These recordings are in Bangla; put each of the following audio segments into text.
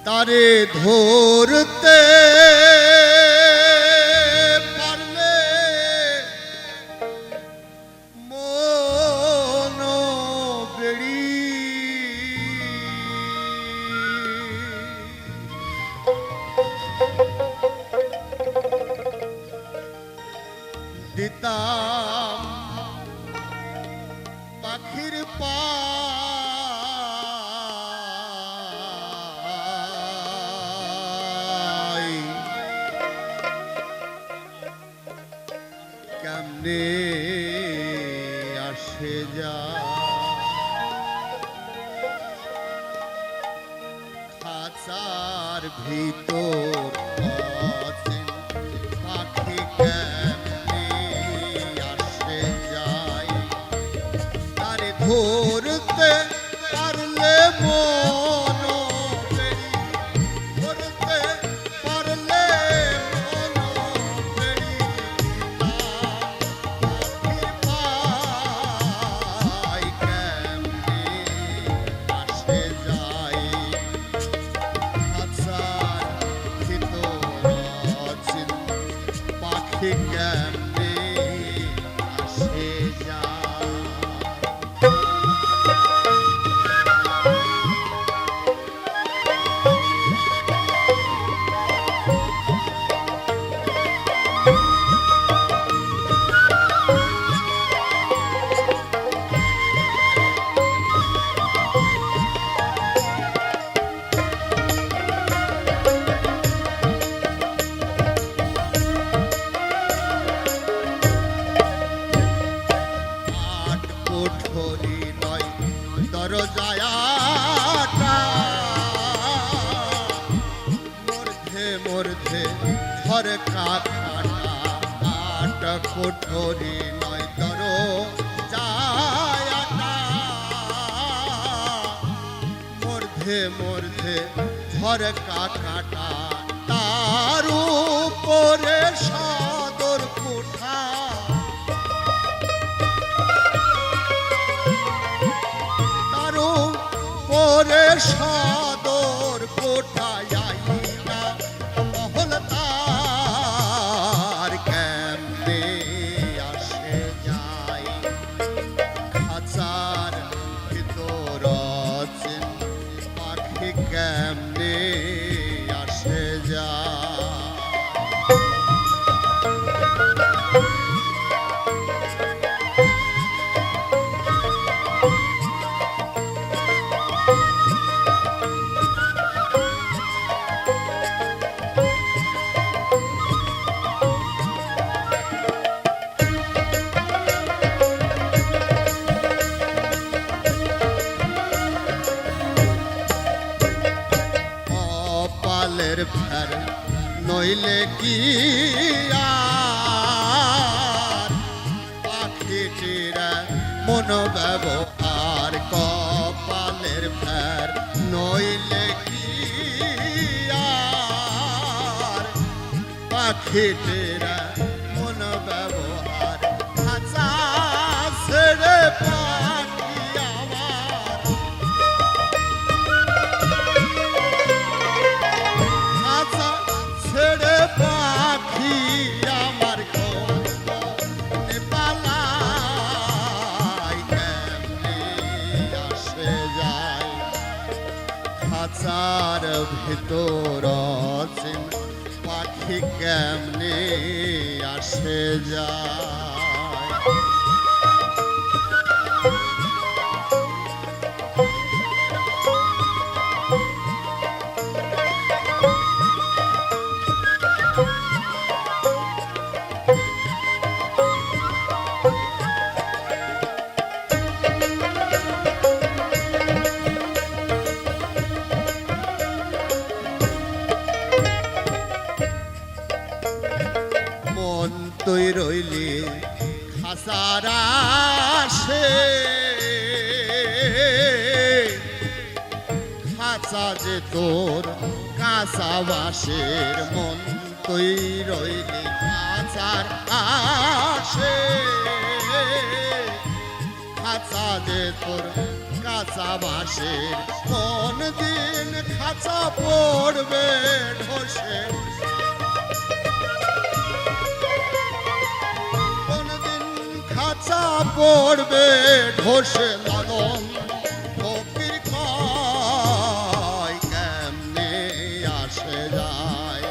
তারে ধরতে পারলে মন বেড়ি দিতাম পাখির পা কেমনে আসে যা খাঁচার ভিতর পাখি কেমনে আসে যায় তারে ধরতে পারলে মন ধরতে পারলে দরজায়াটা মধ্যে মধ্যে ঘরে কাটা আট কোঠরি নয় দরজায়াটা মধ্যে মধ্যে ঘরে কাটা তার উপরে সদর কোঠা পরে সদর কোঠায় মহল তার কেমনে আসে যায় খাঁচার ভিতর পাখি কেমনে আসে যায় ফের নইলে কি আর পাখিটিরা মন ব্যবহার কপালের ফের নইলে কি আর পাখিটিরা মন ব্যবহার খাঁচা ছেড়ে পাখি আমার পালাই কেমনে আসে যায় খাঁচার ভিতর পাখি কেমনে আসে যায় তুই রইলি খাসারা সে খাঁচা যে তোর কাঁচা বাসের মন তুই রইলি খাঁচার আসে খাঁচা যে তোর কাঁচা বাঁশের কোন দিন খাঁচা পড়বে ঢসে কোন দিন খাঁচা পড়বে ঢসে লালন ফকির কয় কেমনে আসে যায়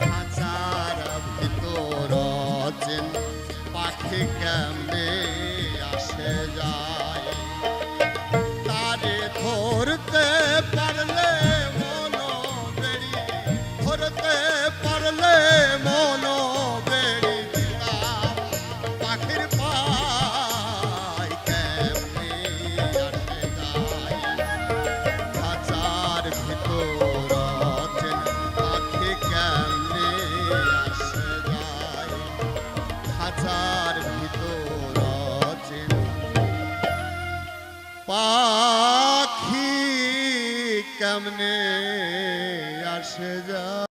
খাঁচার ভিতর অচেন পাখি কেমনে আসে যায় তারে ধরতে পারলে মন বেড়ি ধরতে পারলে মন বেড়ি দিতাম পাখির পায় কেমনে আসে যায় খাঁচার ভিতর অচেন পাখি কেমনে আসে যায় খাঁচার ভিতর অচেন পাখি কেমনে আসে যায়।